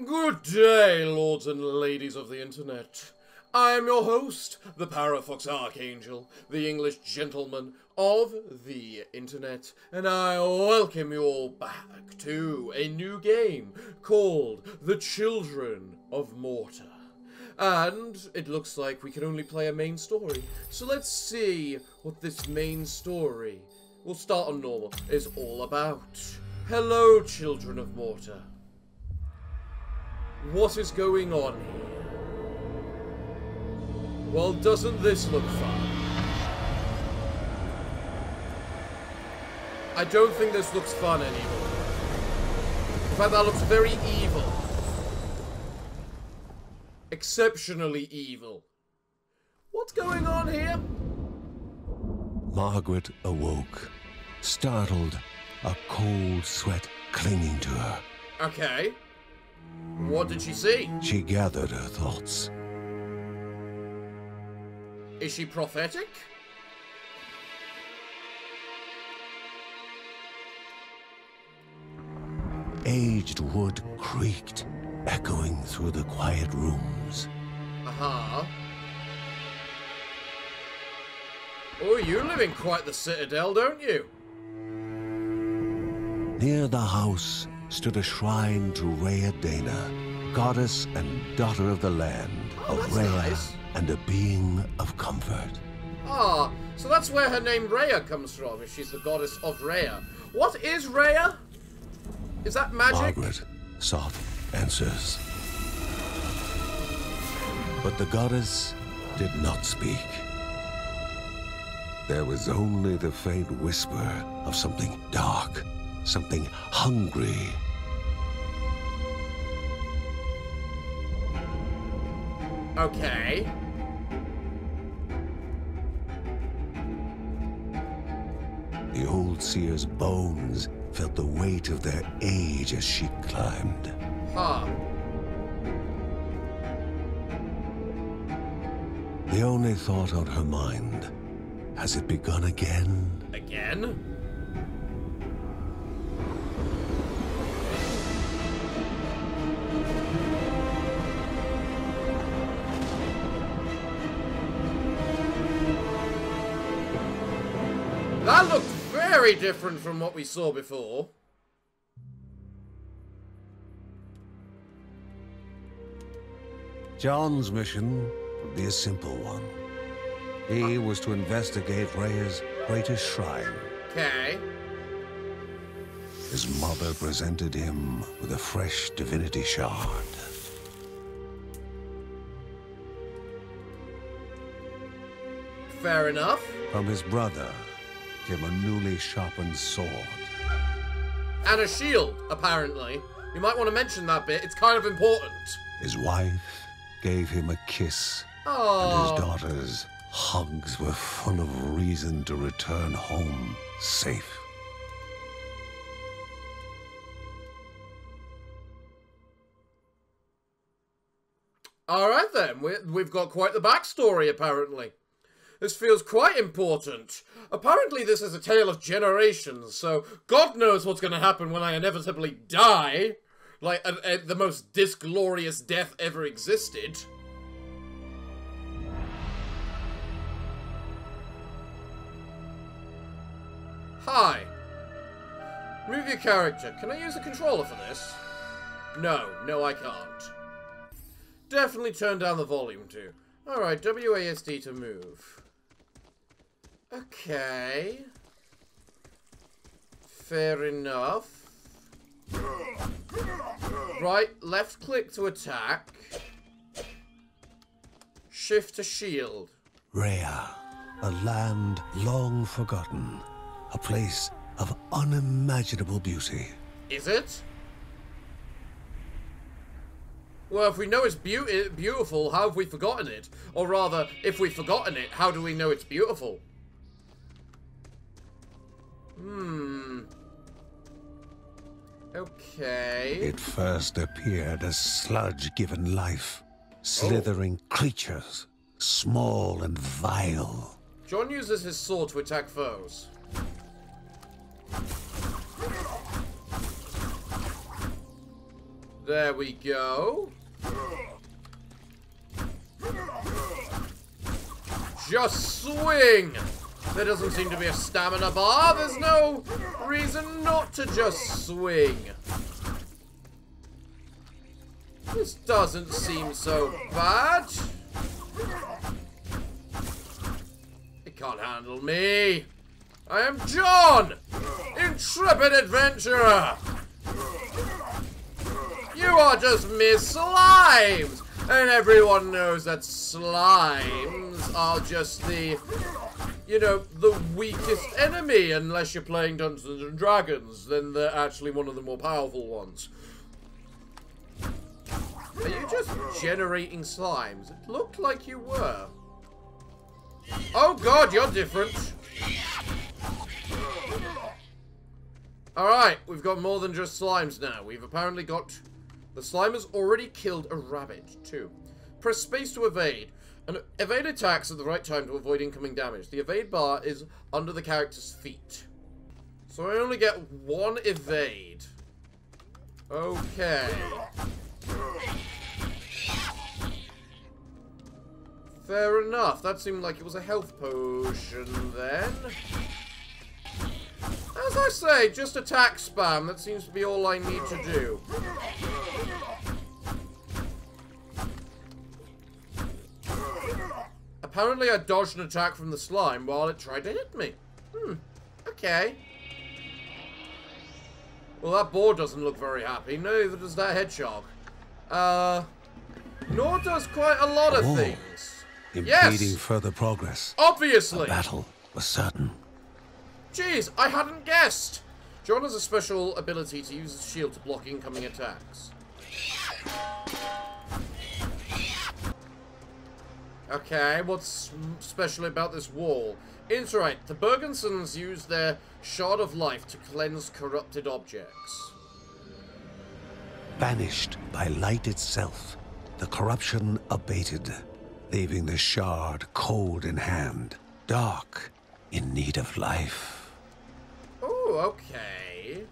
Good day, lords and ladies of the internet. I am your host, the Parafox Archangel, the English gentleman of the internet, and I welcome you all back to a new game called The Children of Morta. And it looks like we can only play a main story, so let's see what this main story, we'll start on normal, is all about. Hello, Children of Morta. What is going on here? Well, doesn't this look fun? I don't think this looks fun anymore. In fact, that looks very evil. Exceptionally evil. What's going on here? Margaret awoke, startled, a cold sweat clinging to her. Okay. What did she see? She gathered her thoughts. Is she prophetic? Aged wood creaked, echoing through the quiet rooms. Uh-huh. Oh, you live in quite the citadel, don't you? Near the house stood a shrine to Rhea Dana, goddess and daughter of the land, of Rhea, nice. And a being of comfort. Ah, so that's where her name Rhea comes from, if she's the goddess of Rhea. What is Rhea? Is that magic? Margaret sought answers. But the goddess did not speak. There was only the faint whisper of something dark, something hungry. Okay. The old seer's bones felt the weight of their age as she climbed. Huh. The only thought on her mind, has it begun again? Again? That looked very different from what we saw before. John's mission would be a simple one. He was to investigate Rhea's greatest shrine. Okay. His mother presented him with a fresh divinity shard. Fair enough. From his brother came a newly sharpened sword. And a shield, apparently. You might want to mention that bit, it's kind of important. His wife gave him a kiss, Oh. and his daughter's hugs were full of reason to return home safe. Alright then, we've got quite the backstory, apparently. This feels quite important. Apparently this is a tale of generations, so God knows what's going to happen when I inevitably die. Like, the most disglorious death ever existed. Hi. Move your character. Can I use the controller for this? No, I can't. Definitely turn down the volume too. Alright, WASD to move. Okay. Fair enough. Right, left click to attack. Shift to shield. Rhea, a land long forgotten, a place of unimaginable beauty. Is it? Well, if we know it's beautiful, how have we forgotten it? Or rather, if we've forgotten it, how do we know it's beautiful? Okay. It first appeared as sludge given life, slithering creatures, small and vile. John uses his sword to attack foes. There we go. Just swing! There doesn't seem to be a stamina bar. There's no reason not to just swing. This doesn't seem so bad. It can't handle me. I am John, intrepid adventurer. You are just mere slimes. And everyone knows that slimes are just the, you know, the weakest enemy. Unless you're playing Dungeons and Dragons, then they're actually one of the more powerful ones. Are you just generating slimes? It looked like you were. Oh god, you're different. Alright, we've got more than just slimes now. We've apparently got... The slime has already killed a rabbit, too. Press space to evade. And evade attacks at the right time to avoid incoming damage. The evade bar is under the character's feet. So I only get one evade. Okay. Fair enough. That seemed like it was a health potion then. As I say, just attack spam. That seems to be all I need to do. Apparently I dodged an attack from the slime while it tried to hit me. Okay. Well, that boar doesn't look very happy. Neither does that hedgehog. Nor does quite a lot of things. Impeding further progress. Obviously. The battle was certain. Jeez, I hadn't guessed. John has a special ability to use his shield to block incoming attacks. Okay, what's special about this wall? Interact. The Bergensons use their Shard of Life to cleanse corrupted objects. Banished by light itself, the corruption abated, leaving the shard cold in hand, dark, in need of life. Oh, okay.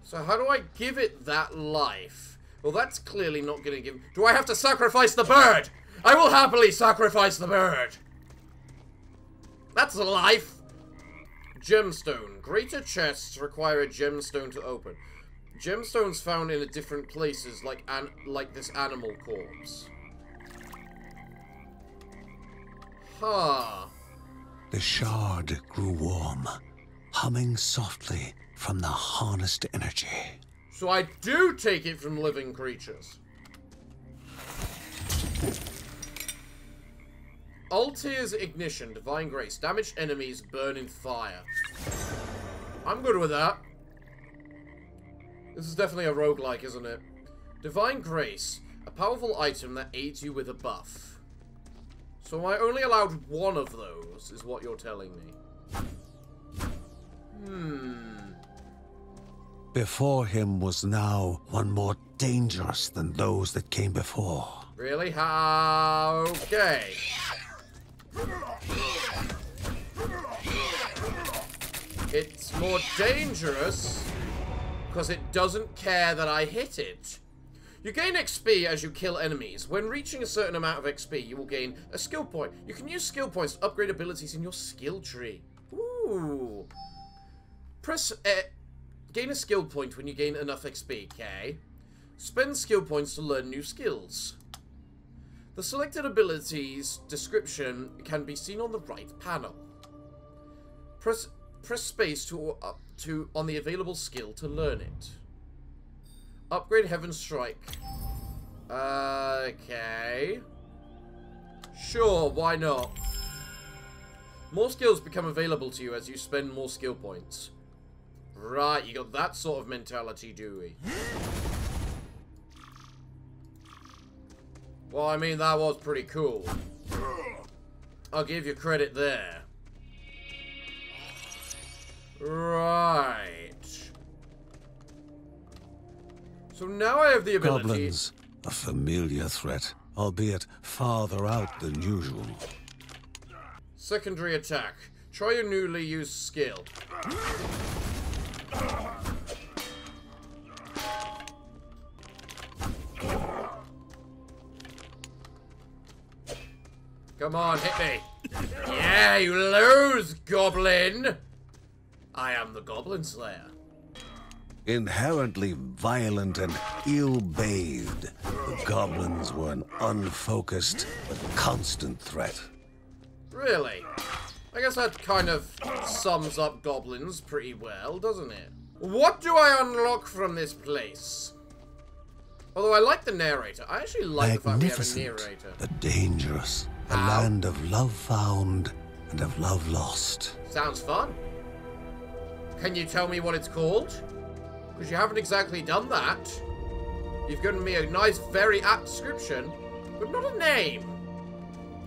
So how do I give it that life? Well, that's clearly not going to give... Do I have to sacrifice the bird? I will happily sacrifice the bird. That's a life. Gemstone. Greater chests require a gemstone to open. Gemstones found in different places, like this animal corpse. Huh. The shard grew warm, humming softly from the harnessed energy. So I do take it from living creatures. Altair's Ignition, Divine Grace. Damaged enemies burn in fire. I'm good with that. This is definitely a roguelike, isn't it? Divine Grace. A powerful item that aids you with a buff. So I only allowed one of those, is what you're telling me. Before him was now one more dangerous than those that came before. Really? How? Okay. It's more dangerous because it doesn't care that I hit it. You gain XP as you kill enemies. When reaching a certain amount of XP, you will gain a skill point. You can use skill points to upgrade abilities in your skill tree. Ooh. Press... gain a skill point when you gain enough XP, okay? Spend skill points to learn new skills. The selected abilities description can be seen on the right panel. Press space to on the available skill to learn it. Upgrade Heaven Strike. Okay. Sure, why not? More skills become available to you as you spend more skill points. Right, you got that sort of mentality, do we? Well, I mean, that was pretty cool. I'll give you credit there. Right. So now I have the ability... Goblins, a familiar threat, albeit farther out than usual. Secondary attack. Try your newly used skill. Come on, hit me. Yeah, you lose, goblin. I am the Goblin Slayer. Inherently violent and ill-bathed, the goblins were an unfocused but constant threat. Really? I guess that kind of sums up goblins pretty well, doesn't it? What do I unlock from this place? Although I like the narrator. I actually like the fact we have a narrator. But dangerous. A land of love found and of love lost. Sounds fun. Can you tell me what it's called? Because you haven't exactly done that. You've given me a nice, very apt description, but not a name.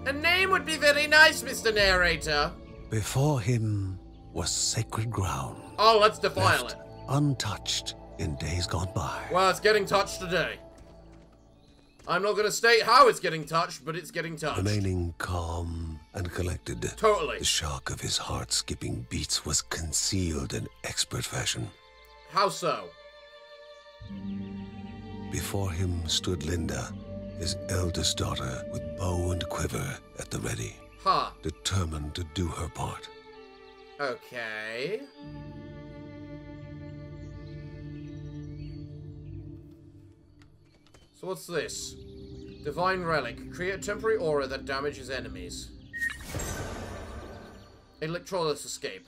A name would be very nice, Mr. Narrator. Before him was sacred ground. Oh, let's defile it. Untouched in days gone by. Well, it's getting touched today. I'm not going to state how it's getting touched, but it's getting touched. Remaining calm and collected. Totally. The shock of his heart-skipping beats was concealed in expert fashion. How so? Before him stood Linda, his eldest daughter, with bow and quiver at the ready. Huh. Determined to do her part. Okay. So what's this? Divine Relic. Create a temporary aura that damages enemies. Electrolysis escape.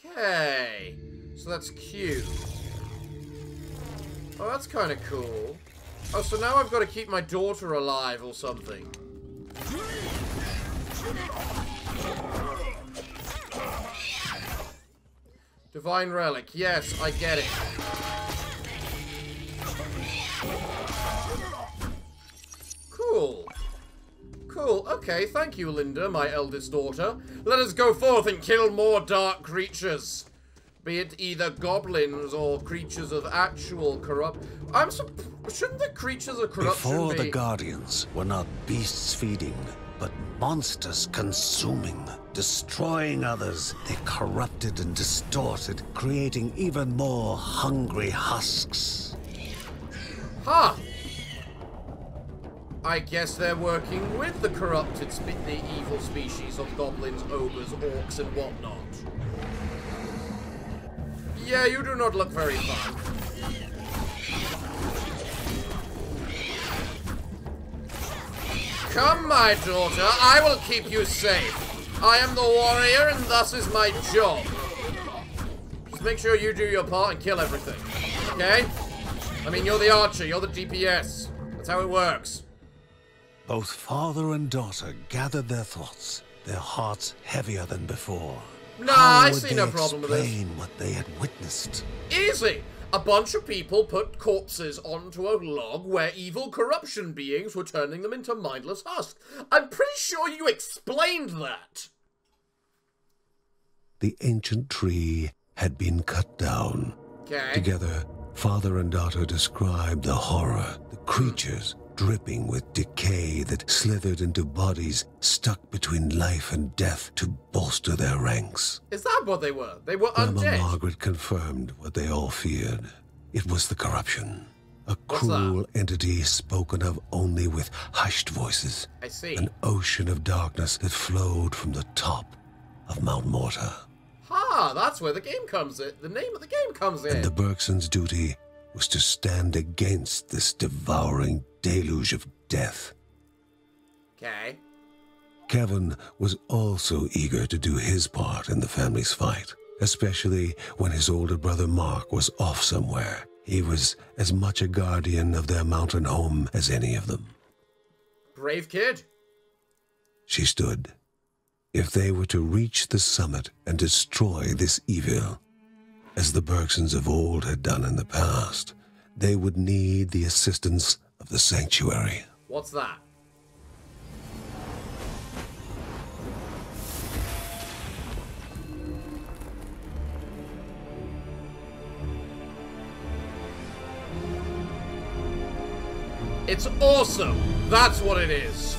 Okay. So that's Q. Oh, that's kind of cool. Oh, so now I've got to keep my daughter alive or something. Divine Relic. Yes, I get it. Cool. Cool. Okay, thank you, Linda, my eldest daughter. Let us go forth and kill more dark creatures. Be it either goblins or creatures of actual corrupt... Shouldn't the creatures of corruption Before be... the Guardians were not beasts feeding, but monsters consuming, destroying others. They corrupted and distorted, creating even more hungry husks. Huh. I guess they're working with the corrupted, the evil species of goblins, ogres, orcs, and whatnot. Yeah, you do not look very fun. Come, my daughter, I will keep you safe. I am the warrior, and thus is my job. Just make sure you do your part and kill everything, okay? I mean, you're the archer, you're the DPS. That's how it works. Both father and daughter gathered their thoughts, their hearts heavier than before. Nah, How I would see they no problem with this. explain what they had witnessed? Easy! A bunch of people put corpses onto a log where evil corruption beings were turning them into mindless husks. I'm pretty sure you explained that. The ancient tree had been cut down. Okay. Together, father and daughter described the horror, the creatures dripping with decay that slithered into bodies stuck between life and death to bolster their ranks. Is that what they were? They were Grandma undead. Margaret confirmed what they all feared. It was the corruption. A What's cruel entity spoken of only with hushed voices. I see. An ocean of darkness that flowed from the top of Mount Morta. Ha! That's where the game comes in. The name of the game comes in. And the Bergsons' duty was to stand against this devouring deluge of death. Okay. Kevin was also eager to do his part in the family's fight, especially when his older brother Mark was off somewhere. He was as much a guardian of their mountain home as any of them. Brave kid. She stood. If they were to reach the summit and destroy this evil, as the Bergsons of old had done in the past, they would need the assistance of the sanctuary. What's that? It's awesome! That's what it is!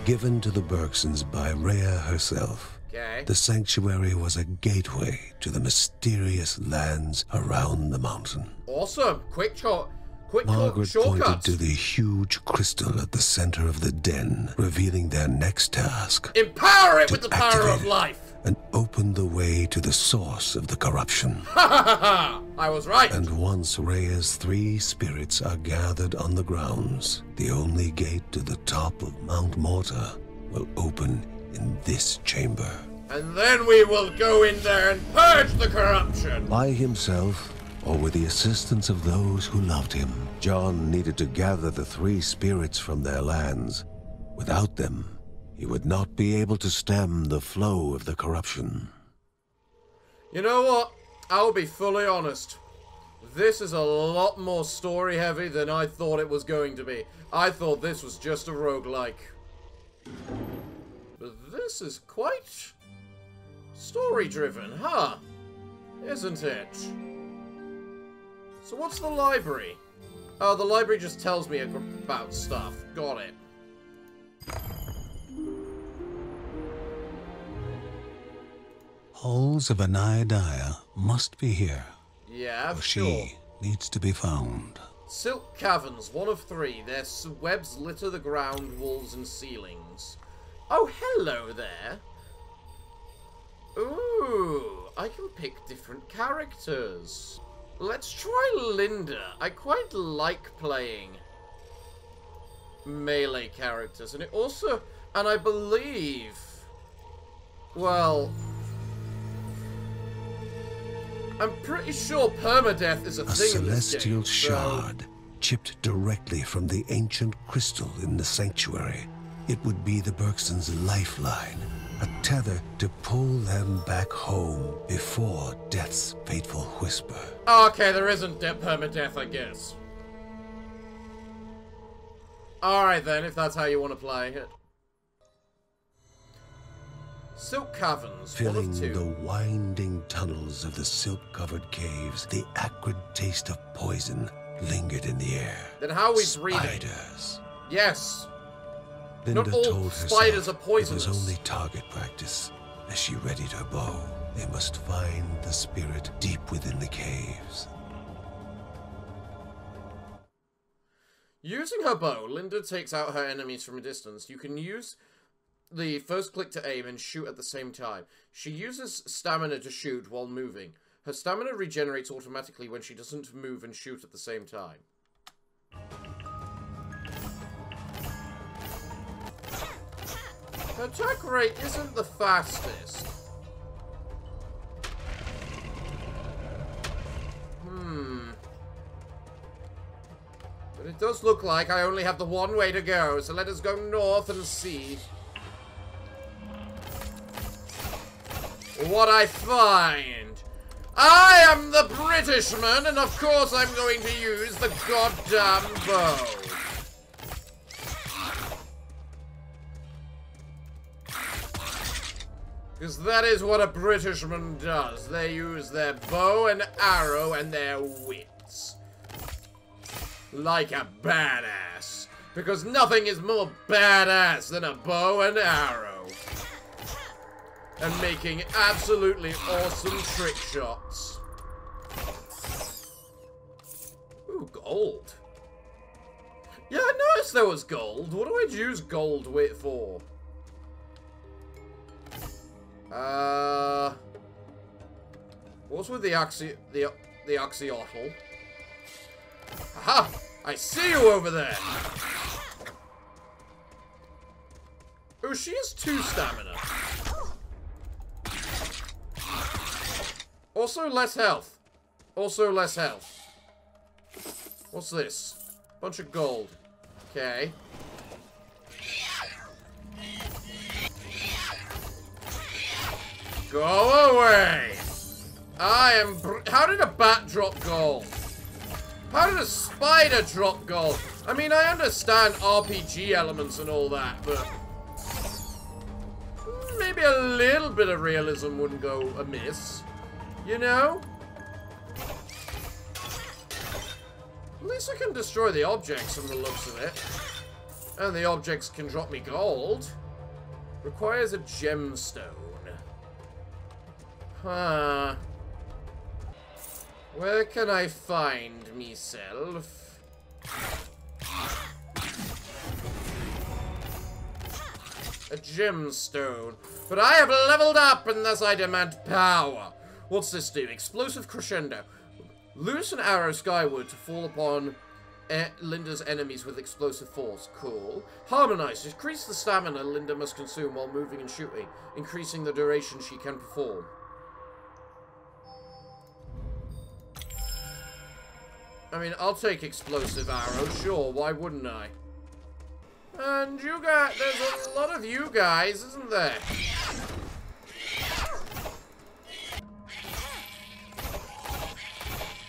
Given to the Bergsons by Rhea herself, Okay. The sanctuary was a gateway to the mysterious lands around the mountain. Awesome. Quick Margaret pointed shortcuts. to the huge crystal at the center of the den, revealing their next task. Empower it with the power of activate it. life. And opened the way to the source of the corruption. Ha ha ha ha! I was right. And once Rhea's 3 spirits are gathered on the grounds, the only gate to the top of Mount Morta will open in this chamber. And then we will go in there and purge the corruption. By himself, or with the assistance of those who loved him, John needed to gather the 3 spirits from their lands. Without them, he would not be able to stem the flow of the corruption. You know what? I'll be fully honest. This is a lot more story heavy than I thought it was going to be. I thought this was just a roguelike. But this is quite story driven, huh? Isn't it? So what's the library? Oh, the library just tells me about stuff. Got it. Halls of Aniadiah must be here. Yeah, For sure. she needs to be found. Silk caverns, 1 of 3. Their webs litter the ground, walls, and ceilings. Oh, hello there. Ooh, I can pick different characters. Let's try Linda. I quite like playing melee characters. And it also, and I believe, well, I'm pretty sure permadeath is a thing in this celestial game, shard, chipped directly from the ancient crystal in the sanctuary. It would be the Bergsons' lifeline, a tether to pull them back home before death's fateful whisper. Okay, there isn't permadeath, I guess. Alright then, if that's how you want to play it. Silk caverns, 1 Filling of 2. the winding tunnels of the silk-covered caves, the acrid taste of poison lingered in the air. Then how are we breathing? Spiders. Yes. Linda Not all told spiders herself are poisonous. it was only target practice. As she readied her bow, they must find the spirit deep within the caves. Using her bow, Linda takes out her enemies from a distance. You can use the first click to aim and shoot at the same time. She uses stamina to shoot while moving. Her stamina regenerates automatically when she doesn't move and shoot at the same time. Her attack rate isn't the fastest. But it does look like I only have the one way to go, so let us go north and see what I find. I am the Britishman, and of course I'm going to use the goddamn bow. Because that is what a Britishman does. They use their bow and arrow and their wits. Like a badass. Because nothing is more badass than a bow and arrow. And making absolutely awesome trick shots. Ooh, gold. Yeah, I noticed there was gold. What do I use gold wit for? What's with the axolotl? Aha! I see you over there! Oh, she has 2 stamina. Also less health. Also less health. What's this? Bunch of gold. Okay. Go away! I am how did a bat drop gold? How did a spider drop gold? I mean, I understand RPG elements and all that, but maybe a little bit of realism wouldn't go amiss. You know? At least I can destroy the objects from the looks of it. And the objects can drop me gold. Requires a gemstone. Huh. Where can I find myself? A gemstone. But I have leveled up and thus I demand power. What's this do? Explosive crescendo. Loose an arrow skyward to fall upon Linda's enemies with explosive force. Cool. Harmonize. Decrease the stamina Linda must consume while moving and shooting, increasing the duration she can perform. I mean, I'll take explosive arrow, sure, why wouldn't I? And you guys, there's a lot of you guys, isn't there?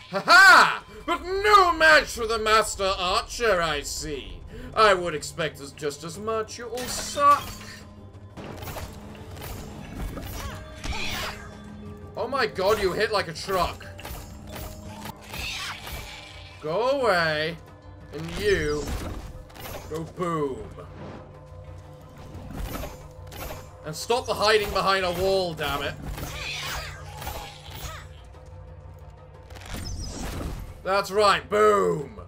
Haha! But no match for the Master Archer, I see. I would expect just as much, you all suck. Oh my god, you hit like a truck. Go away. And you go boom. And stop the hiding behind a wall, damn it. That's right, boom.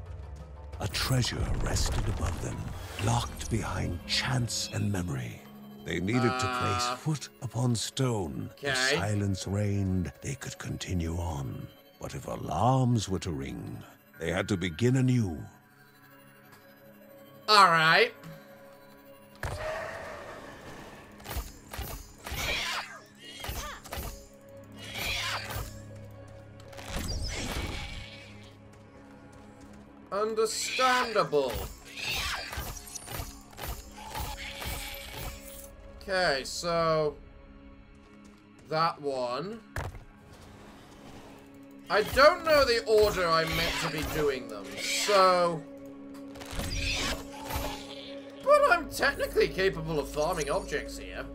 A treasure rested above them, locked behind chance and memory. They needed to place foot upon stone. If silence reigned, they could continue on. But if alarms were to ring, they had to begin anew. Alright. Understandable. Okay, so that one. I don't know the order I'm meant to be doing them, so... But I'm technically capable of farming objects here.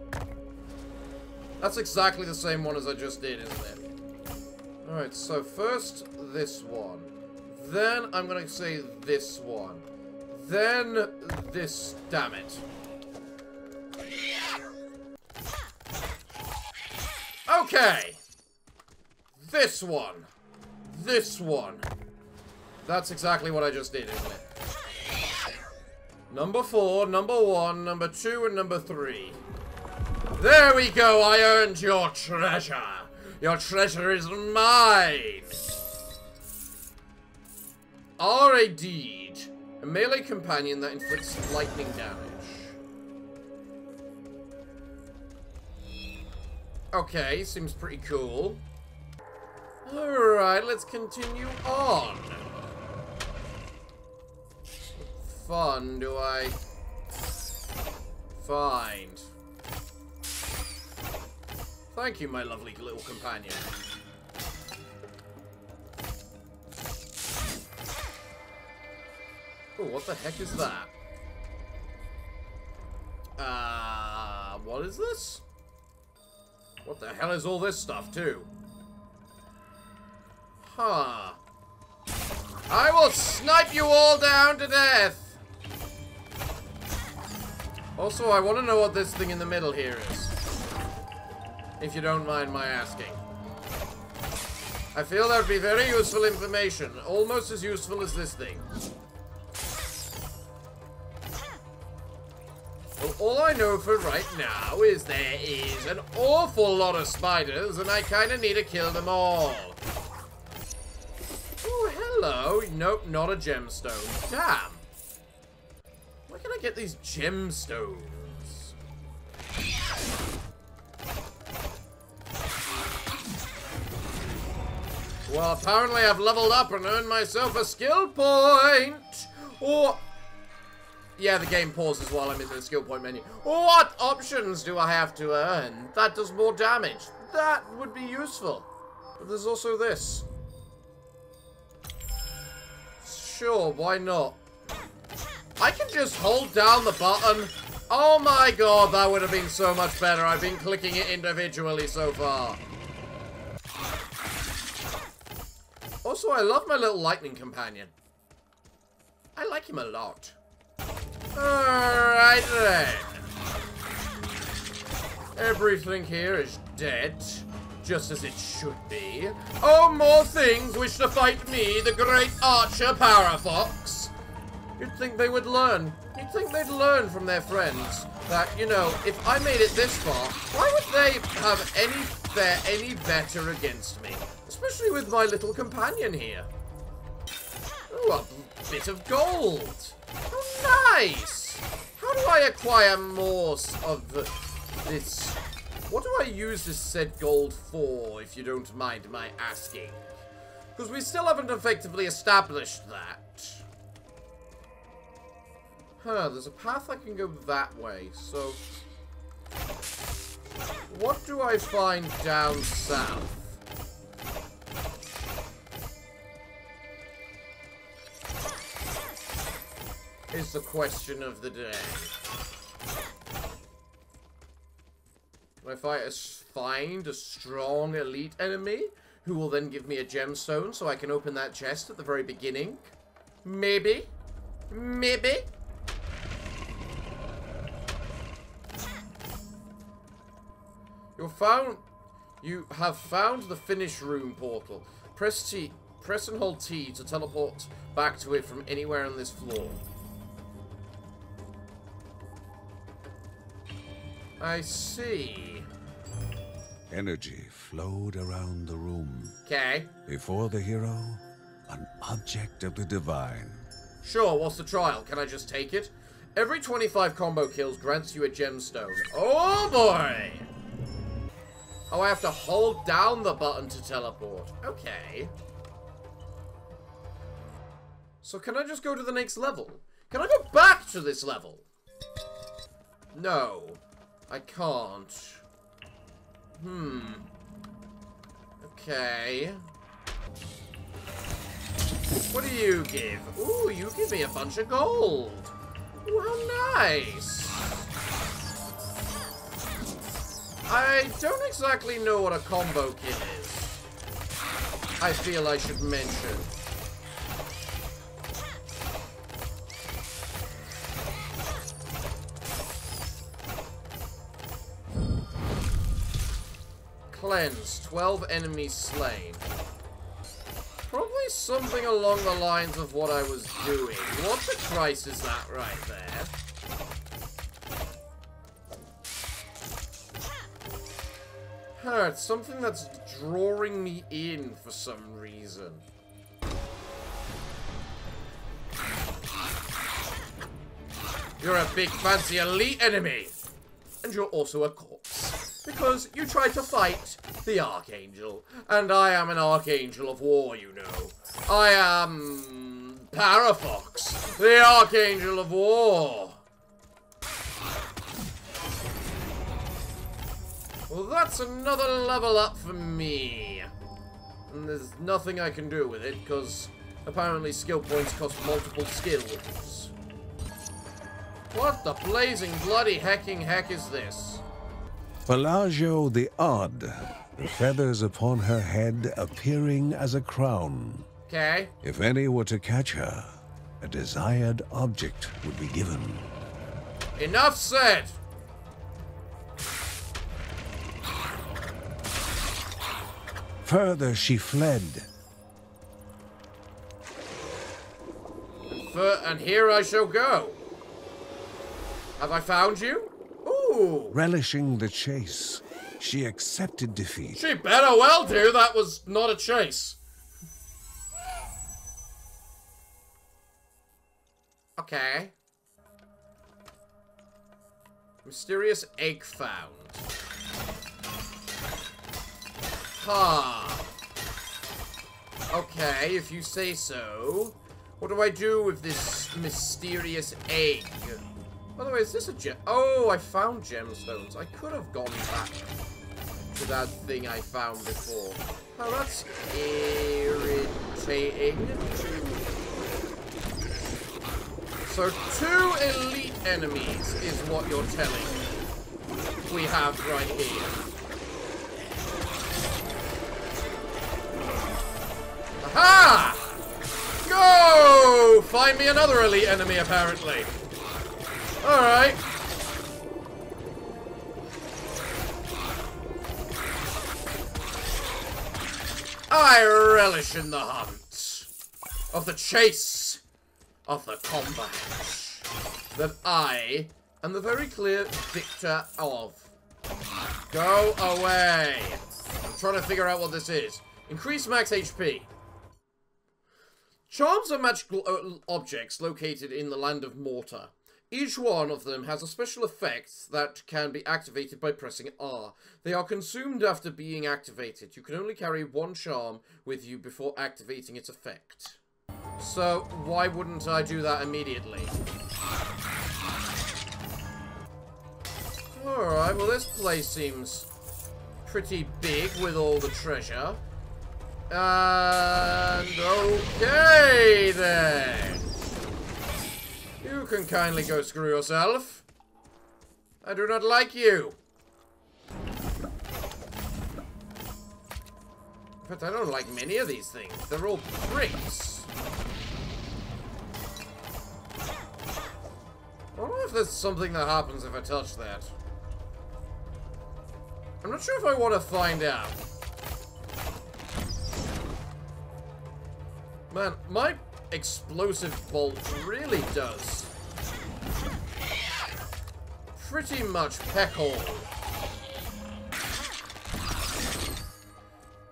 That's exactly the same one as I just did, isn't it? Alright, so first this one. Then I'm gonna say this one. Then this, damn it. Okay. This one. This one. That's exactly what I just did, isn't it? Number 4, number 1, number 2, and number 3. There we go, I earned your treasure. Your treasure is mine. Are a deed. A melee companion that inflicts lightning damage. Okay, seems pretty cool. Alright, let's continue on. What fun do I find? Thank you, my lovely little companion. Oh, what the heck is that? What is this? What the hell is all this stuff, too? Huh. I will snipe you all down to death! Also, I want to know what this thing in the middle here is. If you don't mind my asking. I feel that would be very useful information. Almost as useful as this thing. Well, all I know for right now is there is an awful lot of spiders, and I kind of need to kill them all. Oh, hello. Nope, not a gemstone. Damn. Where can I get these gemstones? Well, apparently I've leveled up and earned myself a skill point. Or... yeah, the game pauses while I'm in the skill point menu. What options do I have to earn? That does more damage. That would be useful. But there's also this. Sure, why not? I can just hold down the button. Oh my god, that would have been so much better. I've been clicking it individually so far. Also, I love my little lightning companion. I like him a lot. Alright then. Everything here is dead, just as it should be. Oh, more things wish to fight me, the great archer Parafox. You'd think they would learn. You'd think they'd learn from their friends that, you know, if I made it this far, why would they have any better against me? Especially with my little companion here. Ooh, a bit of gold. Oh, nice. How do I acquire more of this? What do I use this said gold for, if you don't mind my asking? Because we still haven't effectively established that. Huh, there's a path I can go that way, so... What do I find down south? Is the question of the day. Do I find a strong elite enemy who will then give me a gemstone so I can open that chest at the very beginning? Maybe. Maybe. You have found the finish room portal. Press and hold T to teleport back to it from anywhere on this floor. I see. Energy flowed around the room. Okay. Before the hero, an object of the divine. Sure, what's the trial? Can I just take it? Every 25 combo kills grants you a gemstone. Oh boy! Oh, I have to hold down the button to teleport. Okay. So can I just go to the next level? Can I go back to this level? No. I can't. Okay. What do you give? Ooh, you give me a bunch of gold. Ooh, how nice. I don't exactly know what a combo kit is. I feel I should mention. Cleanse, 12 enemies slain. Probably something along the lines of what I was doing. What the Christ is that right there? Huh, it's something that's drawing me in for some reason. You're a big fancy elite enemy! And you're also a corpse. Because you tried to fight the Archangel. And I am an Archangel of War, you know. I am... Parafox, the Archangel of War. Well, that's another level up for me. And there's nothing I can do with it, because apparently skill points cost multiple skills. What the blazing bloody hecking heck is this? Pelagio the Odd, the feathers upon her head appearing as a crown. Okay. If any were to catch her, a desired object would be given. Enough said! Further she fled. And here I shall go. Have I found you? Ooh! Relishing the chase, she accepted defeat. She better well do. That was not a chase. Okay. Mysterious egg found. Ha. Okay, if you say so. What do I do with this mysterious egg? By the way, is this a gem? Oh, I found gemstones. I could have gone back to that thing I found before. Oh, that's irritating. So 2 elite enemies is what you're telling me. We have right here. Aha! Go! Find me another elite enemy, apparently. Alright. I relish in the hunt, of the chase, of the combat, that I am the very clear victor of. Go away. I'm trying to figure out what this is. Increase max HP. Charms are magical objects located in the land of Morta. Each one of them has a special effect that can be activated by pressing R. They are consumed after being activated. You can only carry one charm with you before activating its effect. So, why wouldn't I do that immediately? Alright, well this place seems pretty big with all the treasure. And okay then. You can kindly go screw yourself. I do not like you. But I don't like many of these things. They're all pricks. I wonder if there's something that happens if I touch that. I'm not sure if I want to find out. Man, my explosive bolt really does pretty much peck all.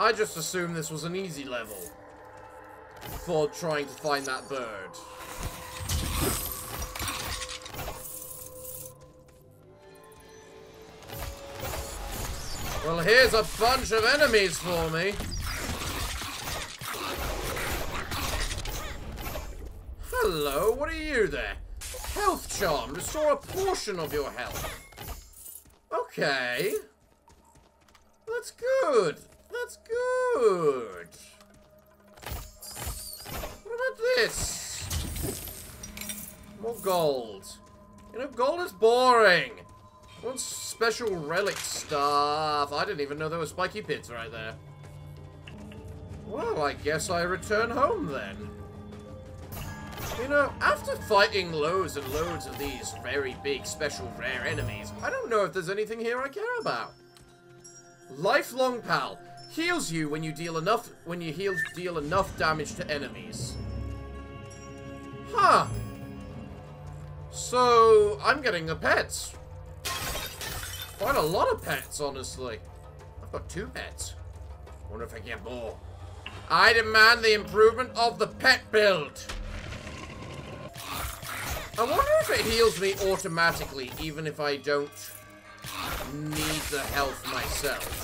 I just assumed this was an easy level for trying to find that bird. Well, here's a bunch of enemies for me. Hello, what are you there? Health charm. Restore a portion of your health. Okay. That's good. That's good. What about this? More gold. You know, gold is boring. I want special relic stuff. I didn't even know there were spiky pits right there. Well, I guess I return home then. You know, after fighting loads and loads of these very big, special, rare enemies, I don't know if there's anything here I care about. Lifelong Pal. Heals you when you deal enough damage to enemies. Huh. So, I'm getting the pets. Quite a lot of pets, honestly. I've got 2 pets. Wonder if I can get more. I demand the improvement of the pet build. I wonder if it heals me automatically, even if I don't need the health myself.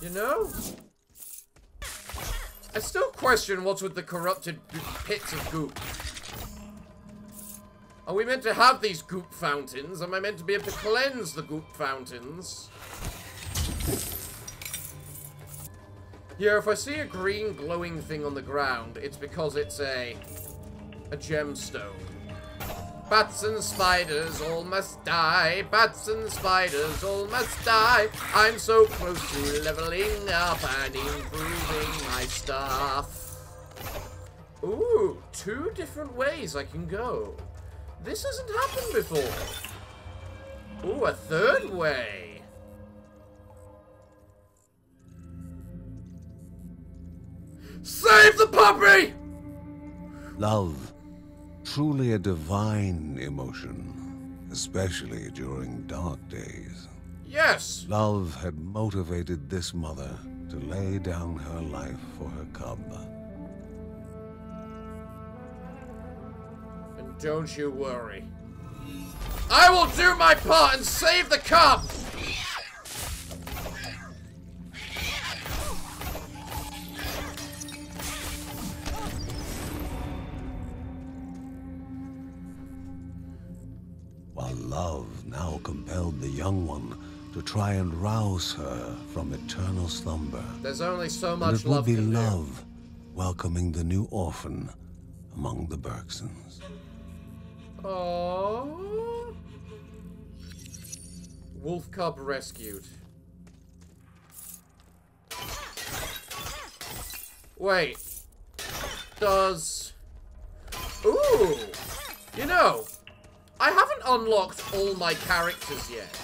You know? I still question what's with the corrupted pits of goop. Are we meant to have these goop fountains? Am I meant to be able to cleanse the goop fountains? Here, if I see a green glowing thing on the ground, it's because it's a gemstone. Bats and spiders all must die. Bats and spiders all must die. I'm so close to leveling up and improving my stuff. Ooh, 2 different ways I can go. This hasn't happened before. Ooh, a 3rd way. Save the puppy! Love. Truly a divine emotion, especially during dark days. Yes! Love had motivated this mother to lay down her life for her cub. And don't you worry. I will do my part and save the cub! While love now compelled the young one to try and rouse her from eternal slumber. There's only so And much it would love be can do. love welcoming the new orphan among the Bergsons. Aww. Wolf cub rescued. Wait. Does... Ooh! You know, I haven't unlocked all my characters yet.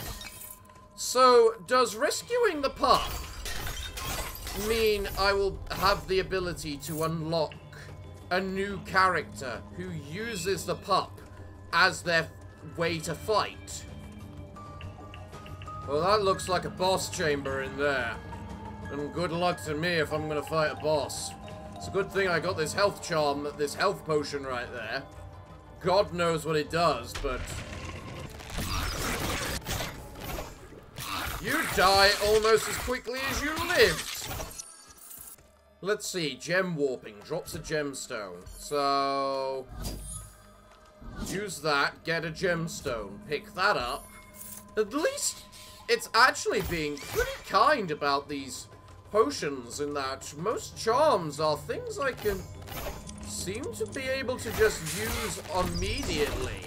So, does rescuing the pup mean I will have the ability to unlock a new character who uses the pup as their way to fight? Well, that looks like a boss chamber in there. And good luck to me if I'm gonna fight a boss. It's a good thing I got this health charm, this health potion right there. God knows what it does, but... You die almost as quickly as you lived! Let's see, gem warping, drops a gemstone. So... use that, get a gemstone, pick that up. At least it's actually being pretty kind about these potions in that most charms are things I can seem to be able to just use immediately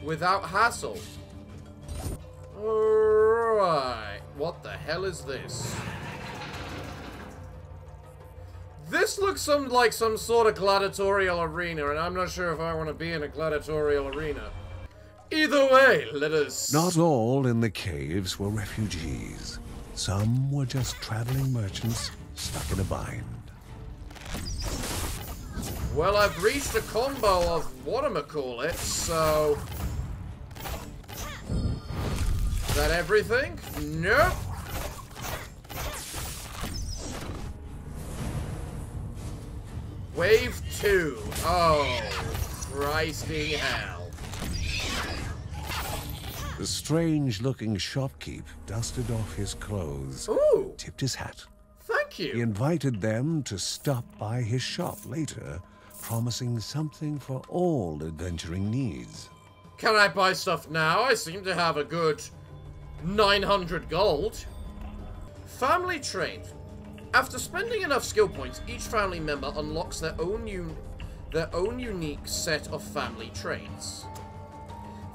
without hassle. Alright, what the hell is this? This looks like some sort of gladiatorial arena, and I'm not sure if I want to be in a gladiatorial arena. Either way, let us... Not all in the caves were refugees. Some were just traveling merchants stuck in a bind. Well, I've reached a combo of whatchamacallit, so... Is that everything? Nope. Wave 2. Oh, Christing hell. The strange-looking shopkeep dusted off his clothes, Ooh. tipped his hat. Thank He you. invited them to stop by his shop later, promising something for all adventuring needs. Can I buy stuff now? I seem to have a good 900 gold. Family trait. After spending enough skill points, each family member unlocks their own unique set of family traits.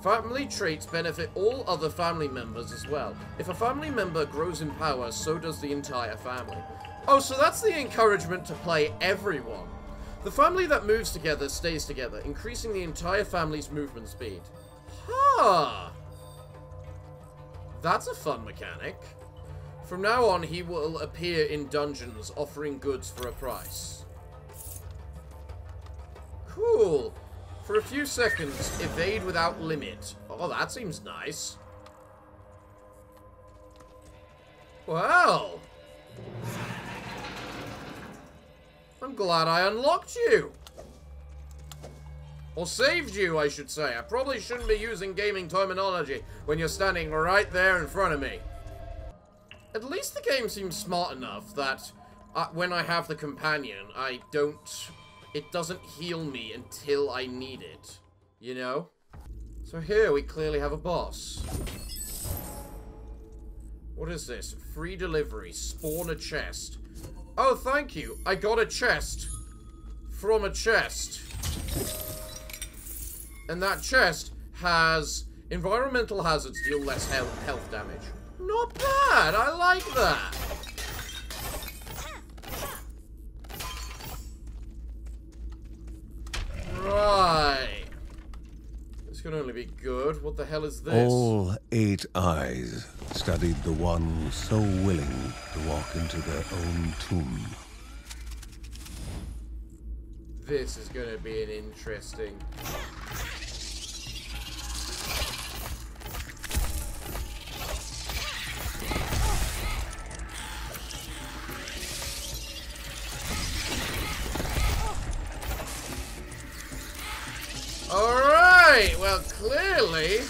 Family traits benefit all other family members as well. If a family member grows in power, so does the entire family. Oh, so that's the encouragement to play everyone. The family that moves together stays together, increasing the entire family's movement speed. Huh. That's a fun mechanic. From now on, he will appear in dungeons offering goods for a price. Cool. For a few seconds, evade without limit. Oh, that seems nice. Well. I'm glad I unlocked you. Or saved you, I should say. I probably shouldn't be using gaming terminology when you're standing right there in front of me. At least the game seems smart enough that when I have the companion, it doesn't heal me until I need it. You know? So here we clearly have a boss. What is this? Free delivery. Spawn a chest. Oh, thank you. I got a chest. From a chest. And that chest has environmental hazards deal less health damage. Not bad. I like that. Right. This can only be good. What the hell is this? All 8 eyes studied the one so willing to walk into their own tomb. This is going to be an interesting... Alright, well, clearly...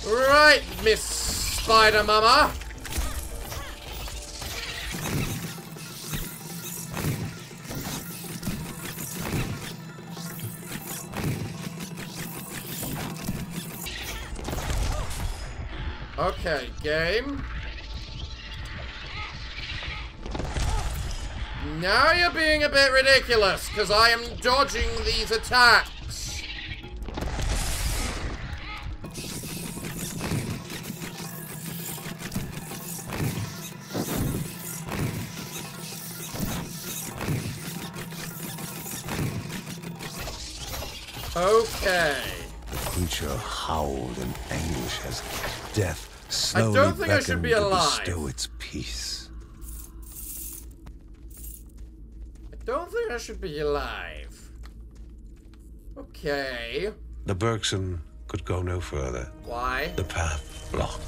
Right, Miss Spider Mama. Okay, game. Now you're being a bit ridiculous, because I am dodging these attacks. Okay. The creature howled in anguish as death slowly I beckoned should be to alive. bestow its peace. I don't think I should be alive. Okay. The Bergson could go no further. Why? The path blocked.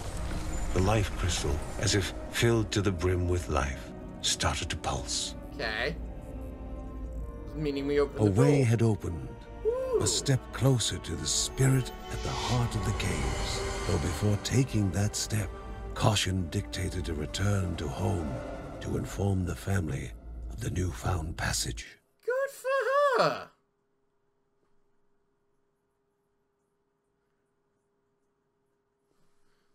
The life crystal, as if filled to the brim with life, started to pulse. Okay. Meaning we opened A the door. way had opened. Ooh. A step closer to the spirit at the heart of the caves. Though before taking that step, caution dictated a return to home to inform the family of the newfound passage. Good for her.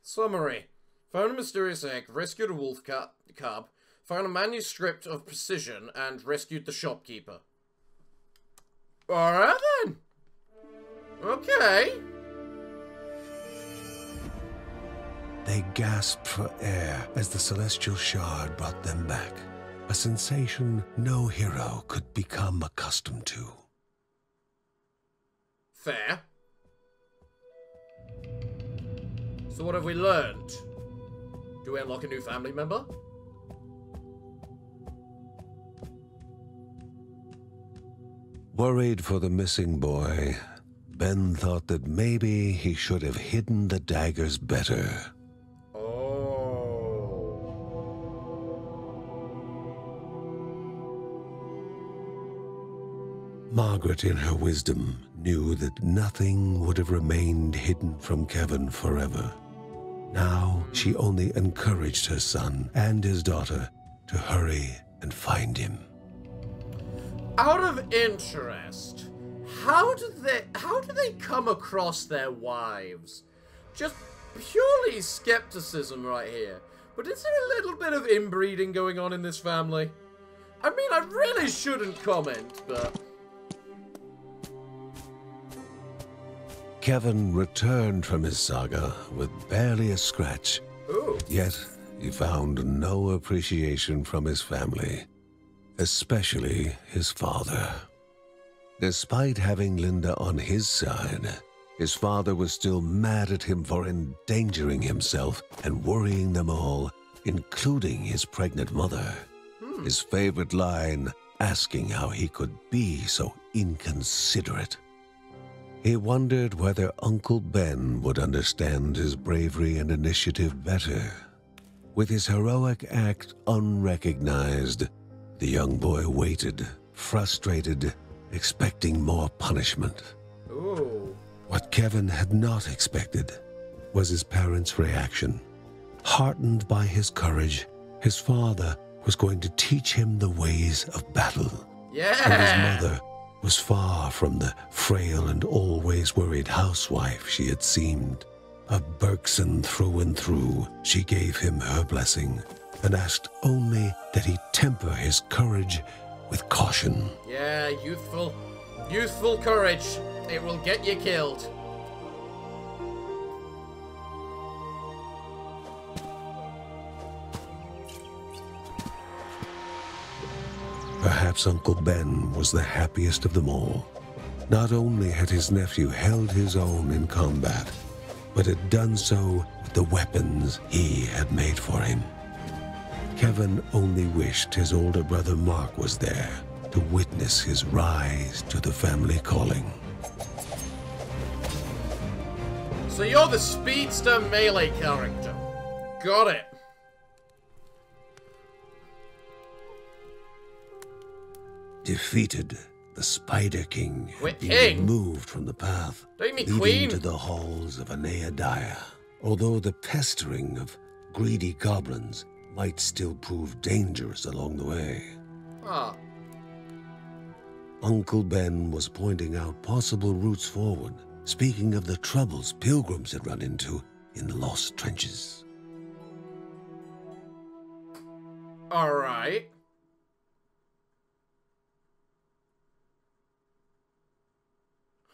Summary. Found a mysterious egg, rescued a wolf cub, found a manuscript of precision, and rescued the shopkeeper. Alright then. Okay. They gasped for air as the celestial shard brought them back. A sensation no hero could become accustomed to. Fair. So what have we learned? Do we unlock a new family member? Worried for the missing boy, Ben thought that maybe he should have hidden the daggers better. Margaret, in her wisdom, knew that nothing would have remained hidden from Kevin forever. Now, she only encouraged her son and his daughter to hurry and find him. Out of interest, how do they come across their wives? Just purely skepticism right here. But is there a little bit of inbreeding going on in this family? I mean, I really shouldn't comment, but... Kevin returned from his saga with barely a scratch. Ooh. Yet, he found no appreciation from his family, especially his father. Despite having Linda on his side, his father was still mad at him for endangering himself and worrying them all, including his pregnant mother. His favorite line, asking how he could be so inconsiderate. He wondered whether Uncle Ben would understand his bravery and initiative better. With his heroic act unrecognized, the young boy waited, frustrated, expecting more punishment. Ooh. What Kevin had not expected was his parents' reaction. Heartened by his courage, his father was going to teach him the ways of battle. Yeah. And his mother was far from the frail and always worried housewife she had seemed. A Bergson through and through, she gave him her blessing and asked only that he temper his courage with caution. Yeah, youthful courage. It will get you killed. Perhaps Uncle Ben was the happiest of them all. Not only had his nephew held his own in combat, but had done so with the weapons he had made for him. Kevin only wished his older brother Mark was there to witness his rise to the family calling. So you're the speedster melee character. Got it. Defeated, the Spider King had been King? removed from the path, Don't you mean leading Queen? to the halls of Aneadiah. Although the pestering of greedy goblins might still prove dangerous along the way. Ah. Uncle Ben was pointing out possible routes forward, speaking of the troubles pilgrims had run into in the lost trenches. Alright.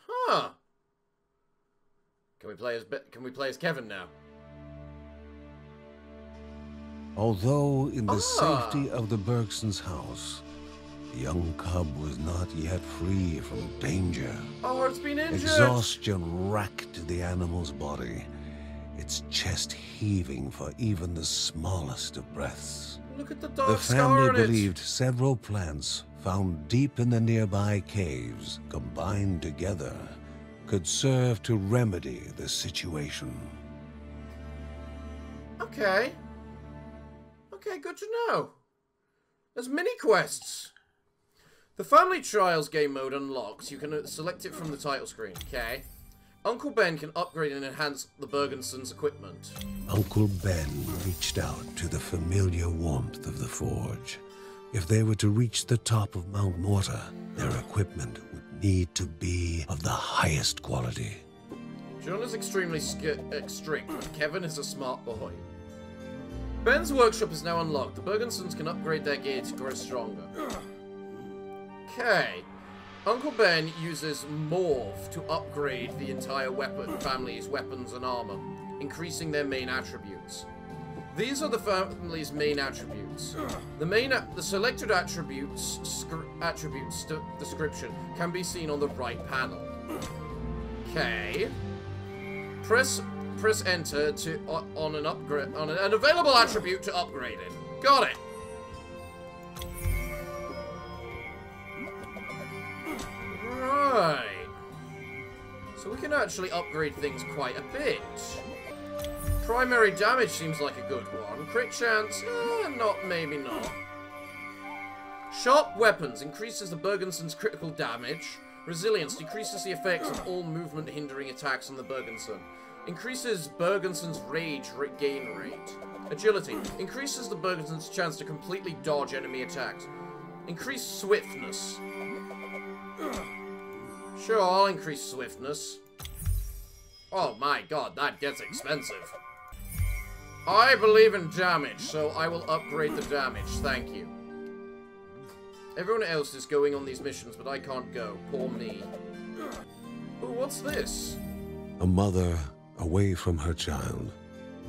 Huh. Can we play as Kevin now? Although in the safety of the Bergsons' house, The young cub was not yet free from danger. Oh, it's been injured! Exhaustion racked the animal's body, its chest heaving for even the smallest of breaths. Look at the dark The scar family on it. believed several plants found deep in the nearby caves, combined together, could serve to remedy the situation. Okay. Okay, good to know. There's mini-quests. The Family Trials game mode unlocks. You can select it from the title screen. Okay. Uncle Ben can upgrade and enhance the Bergensons' equipment. Uncle Ben reached out to the familiar warmth of the forge. If they were to reach the top of Mount Morta, their equipment would need to be of the highest quality. John is extremely strict, but Kevin is a smart boy. Ben's workshop is now unlocked. The Bergensons can upgrade their gear to grow stronger. Okay. Uncle Ben uses Morph to upgrade the entire family's weapons and armor, increasing their main attributes. These are the family's main attributes. The selected attributes description can be seen on the right panel. Okay. Press enter to on an available attribute to upgrade it. Got it. Right. So we can actually upgrade things quite a bit. Primary damage seems like a good one. Crit chance, maybe not. Sharp weapons increases the Bergenson's critical damage. Resilience decreases the effects of all movement hindering attacks on the Bergenson. Increases Bergenson's rage gain rate. Agility increases the Bergenson's chance to completely dodge enemy attacks. Increase swiftness. Sure, I'll increase swiftness. Oh my god, that gets expensive. I believe in damage, so I will upgrade the damage. Thank you. Everyone else is going on these missions, but I can't go. Poor me. Ooh, what's this? A mother away from her child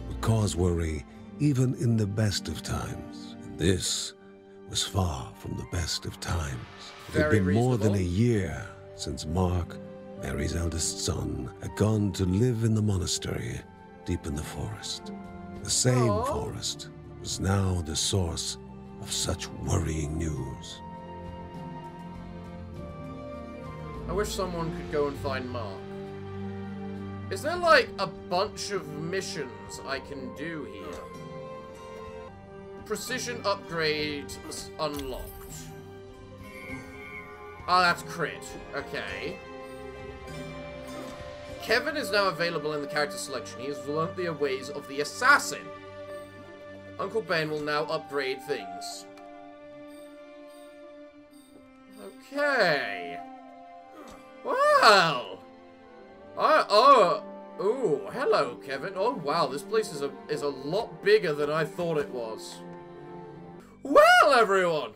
would cause worry even in the best of times. And this was far from the best of times. It had been more than a year since Mark, Mary's eldest son, had gone to live in the monastery deep in the forest. The same forest was now the source of such worrying news. I wish someone could go and find Mark. Is there like a bunch of missions I can do here? Precision upgrade unlocked. Oh, that's crit. Okay. Kevin is now available in the character selection. He has learnt the ways of the assassin. Uncle Ben will now upgrade things. Okay. Wow. Ooh, hello, Kevin. Oh, wow, this place is a lot bigger than I thought it was. Well, everyone,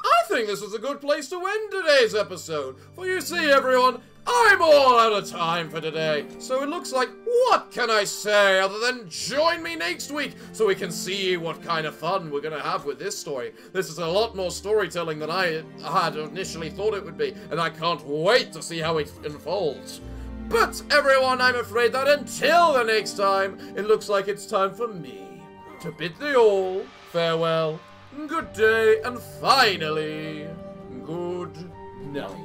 I think this is a good place to end today's episode. For you see, everyone, I'm all out of time for today. So it looks like, what can I say other than join me next week so we can see what kind of fun we're going to have with this story. This is a lot more storytelling than I had initially thought it would be, and I can't wait to see how it unfolds. But everyone, I'm afraid that until the next time, it looks like it's time for me to bid thee all farewell, good day, and finally, good night.